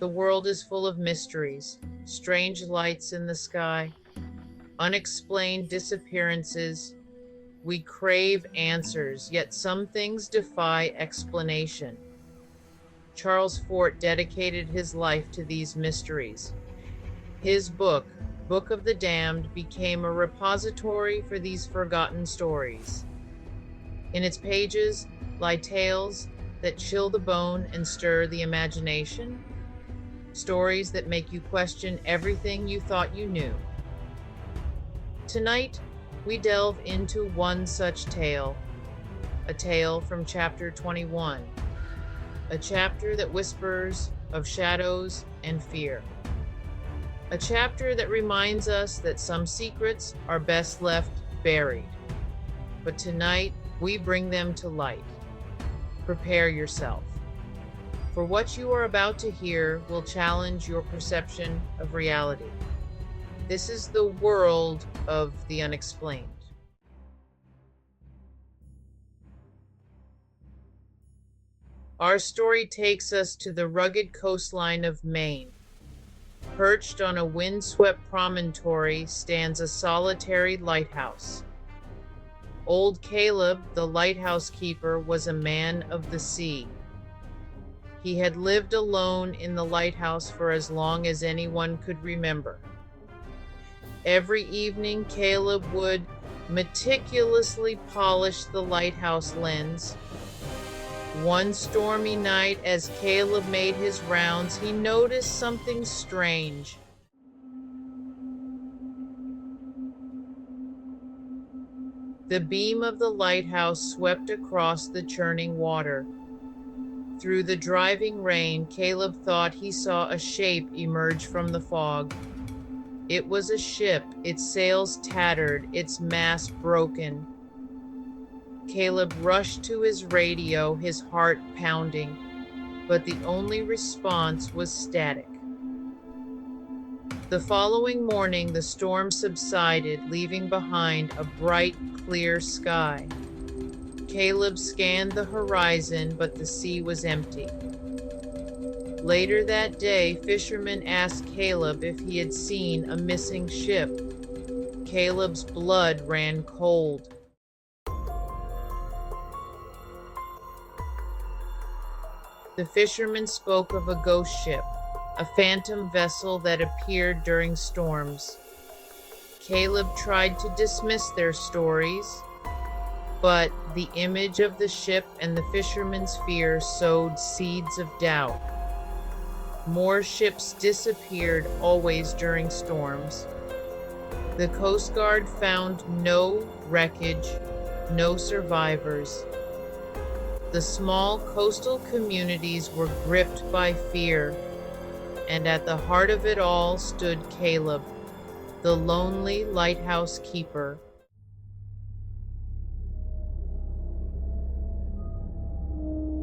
The world is full of mysteries, strange lights in the sky, unexplained disappearances. We crave answers, yet some things defy explanation. Charles Fort dedicated his life to these mysteries. His book, Book of the Damned, became a repository for these forgotten stories. In its pages lie tales that chill the bone and stir the imagination, stories that make you question everything you thought you knew. Tonight, we delve into one such tale, a tale from chapter 21, a chapter that whispers of shadows and fear, a chapter that reminds us that some secrets are best left buried. But tonight, we bring them to light. Prepare yourself, for what you are about to hear will challenge your perception of reality. This is the world of the unexplained. Our story takes us to the rugged coastline of Maine. Perched on a windswept promontory stands a solitary lighthouse. Old Caleb, the lighthouse keeper, was a man of the sea. He had lived alone in the lighthouse for as long as anyone could remember. Every evening, Caleb would meticulously polish the lighthouse lens. One stormy night, as Caleb made his rounds, he noticed something strange. The beam of the lighthouse swept across the churning water. Through the driving rain, Caleb thought he saw a shape emerge from the fog. It was a ship, its sails tattered, its mast broken. Caleb rushed to his radio, his heart pounding, but the only response was static. The following morning, the storm subsided, leaving behind a bright, clear sky. Caleb scanned the horizon, but the sea was empty. Later that day, fishermen asked Caleb if he had seen a missing ship. Caleb's blood ran cold. The fishermen spoke of a ghost ship, a phantom vessel that appeared during storms. Caleb tried to dismiss their stories, but the image of the ship and the fishermen's fear sowed seeds of doubt. More ships disappeared, always during storms. The Coast Guard found no wreckage, no survivors. The small coastal communities were gripped by fear, and at the heart of it all stood Caleb, the lonely lighthouse keeper.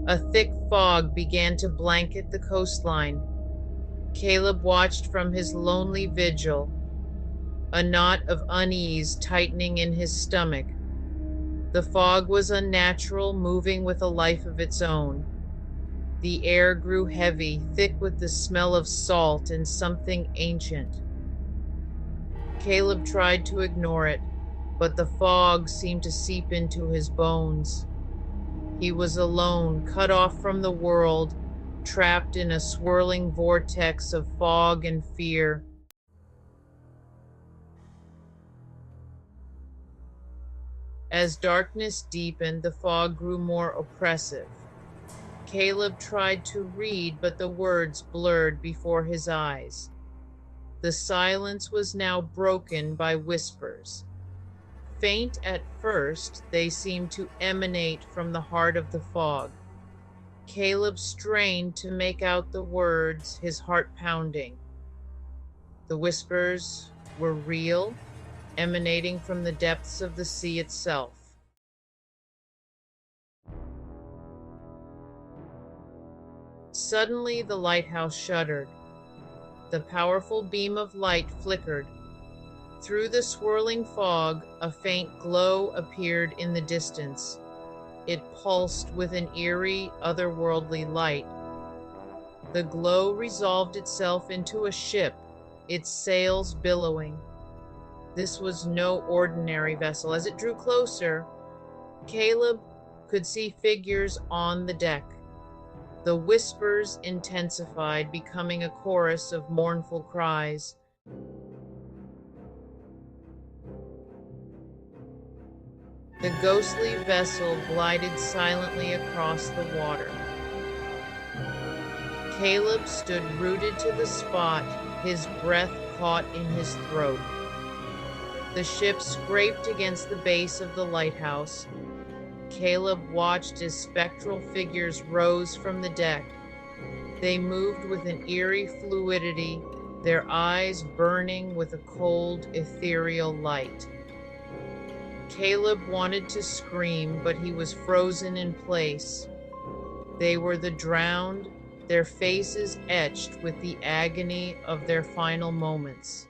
A thick fog began to blanket the coastline. Caleb watched from his lonely vigil, a knot of unease tightening in his stomach. The fog was unnatural, moving with a life of its own. The air grew heavy, thick with the smell of salt and something ancient. Caleb tried to ignore it, but the fog seemed to seep into his bones. He was alone, cut off from the world, trapped in a swirling vortex of fog and fear. As darkness deepened, the fog grew more oppressive. Caleb tried to read, but the words blurred before his eyes. The silence was now broken by whispers. Faint at first, they seemed to emanate from the heart of the fog. Caleb strained to make out the words, his heart pounding. The whispers were real, emanating from the depths of the sea itself. Suddenly, the lighthouse shuddered. The powerful beam of light flickered. Through the swirling fog, a faint glow appeared in the distance. It pulsed with an eerie, otherworldly light. The glow resolved itself into a ship, its sails billowing. This was no ordinary vessel. As it drew closer, Caleb could see figures on the deck. The whispers intensified, becoming a chorus of mournful cries. The ghostly vessel glided silently across the water. Caleb stood rooted to the spot, his breath caught in his throat. The ship scraped against the base of the lighthouse. Caleb watched as spectral figures rose from the deck. They moved with an eerie fluidity, their eyes burning with a cold, ethereal light. Caleb wanted to scream, but he was frozen in place. They were the drowned, their faces etched with the agony of their final moments.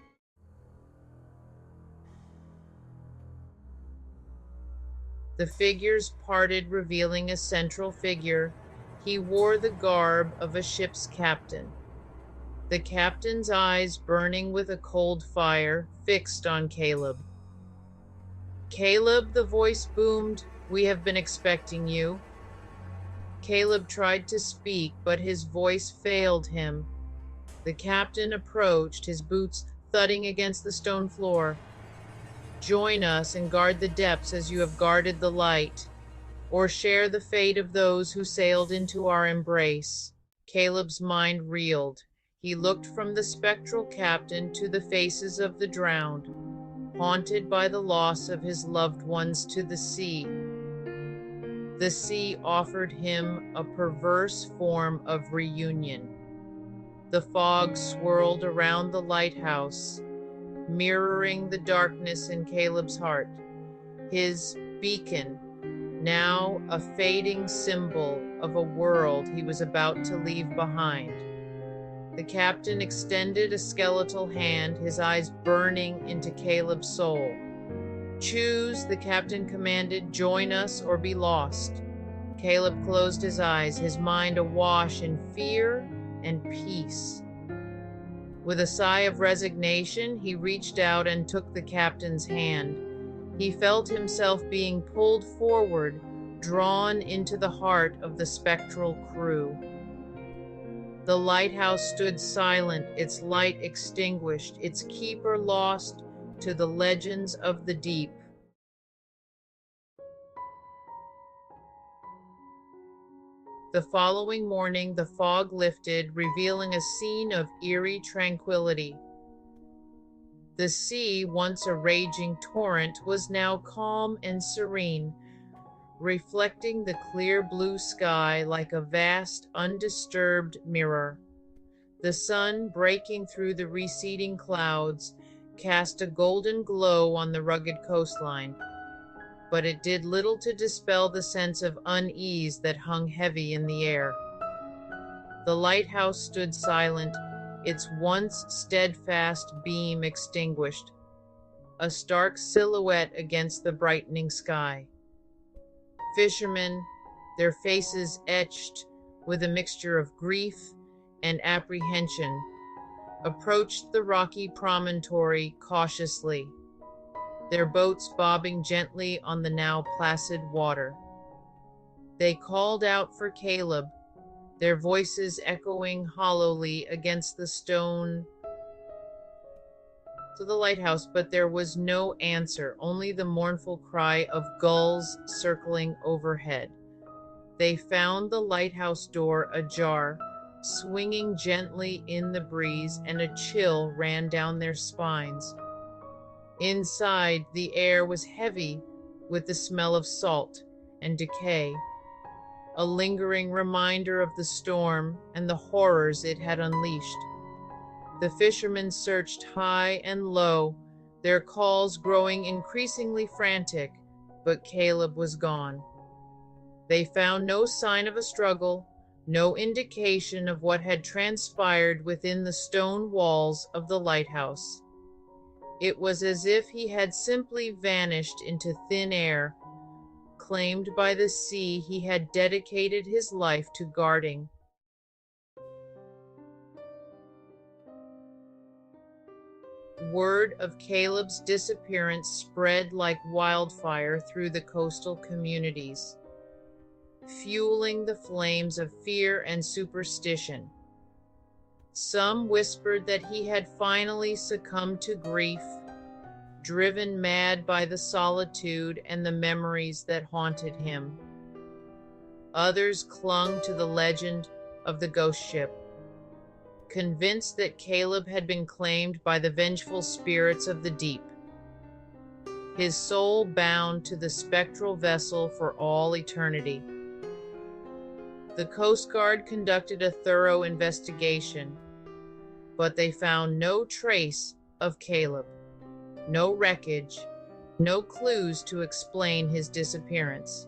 The figures parted, revealing a central figure. He wore the garb of a ship's captain. The captain's eyes, burning with a cold fire, fixed on Caleb. "Caleb," the voice boomed, "we have been expecting you." Caleb tried to speak, but his voice failed him. The captain approached, his boots thudding against the stone floor. "Join us and guard the depths as you have guarded the light, or share the fate of those who sailed into our embrace." Caleb's mind reeled. He looked from the spectral captain to the faces of the drowned, haunted by the loss of his loved ones, to the sea. The sea offered him a perverse form of reunion. The fog swirled around the lighthouse, mirroring the darkness in Caleb's heart. His beacon, now a fading symbol of a world he was about to leave behind. The captain extended a skeletal hand, his eyes burning into Caleb's soul. "Choose," the captain commanded, "join us or be lost." Caleb closed his eyes, his mind awash in fear and peace. With a sigh of resignation, he reached out and took the captain's hand. He felt himself being pulled forward, drawn into the heart of the spectral crew. The lighthouse stood silent, its light extinguished, its keeper lost to the legends of the deep. The following morning, the fog lifted, revealing a scene of eerie tranquility. The sea, once a raging torrent, was now calm and serene, reflecting the clear blue sky like a vast, undisturbed mirror. The sun, breaking through the receding clouds, cast a golden glow on the rugged coastline, but it did little to dispel the sense of unease that hung heavy in the air. The lighthouse stood silent, its once steadfast beam extinguished, a stark silhouette against the brightening sky. Fishermen, their faces etched with a mixture of grief and apprehension, approached the rocky promontory cautiously, their boats bobbing gently on the now placid water. They called out for Caleb, their voices echoing hollowly against the stone to the lighthouse, but there was no answer, only the mournful cry of gulls circling overhead. They found the lighthouse door ajar, swinging gently in the breeze, and a chill ran down their spines. Inside, the air was heavy with the smell of salt and decay, a lingering reminder of the storm and the horrors it had unleashed. The fishermen searched high and low, their calls growing increasingly frantic, but Caleb was gone. They found no sign of a struggle, no indication of what had transpired within the stone walls of the lighthouse. It was as if he had simply vanished into thin air, claimed by the sea he had dedicated his life to guarding. word of Caleb's disappearance spread like wildfire through the coastal communities, fueling the flames of fear and superstition. Some whispered that he had finally succumbed to grief, driven mad by the solitude and the memories that haunted him. Others clung to the legend of the ghost ship, convinced that Caleb had been claimed by the vengeful spirits of the deep, his soul bound to the spectral vessel for all eternity. The Coast Guard conducted a thorough investigation, but they found no trace of Caleb, no wreckage, no clues to explain his disappearance.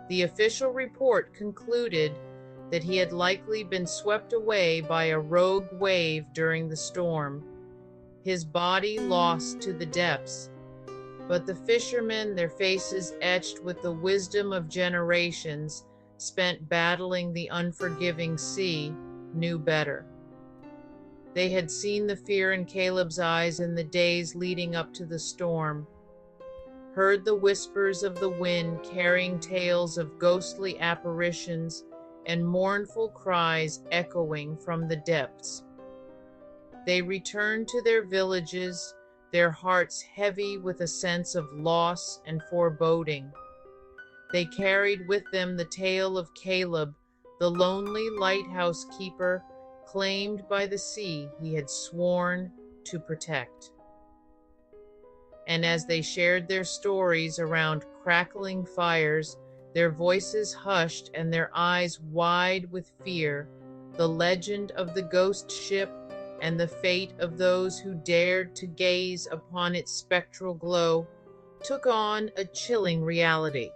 The official report concluded that he had likely been swept away by a rogue wave during the storm, his body lost to the depths. But the fishermen, their faces etched with the wisdom of generations spent battling the unforgiving sea, knew better. They had seen the fear in Caleb's eyes in the days leading up to the storm, heard the whispers of the wind carrying tales of ghostly apparitions and mournful cries echoing from the depths. They returned to their villages, their hearts heavy with a sense of loss and foreboding. They carried with them the tale of Caleb, the lonely lighthouse keeper claimed by the sea he had sworn to protect. And as they shared their stories around crackling fires, their voices hushed and their eyes wide with fear, the legend of the ghost ship and the fate of those who dared to gaze upon its spectral glow took on a chilling reality.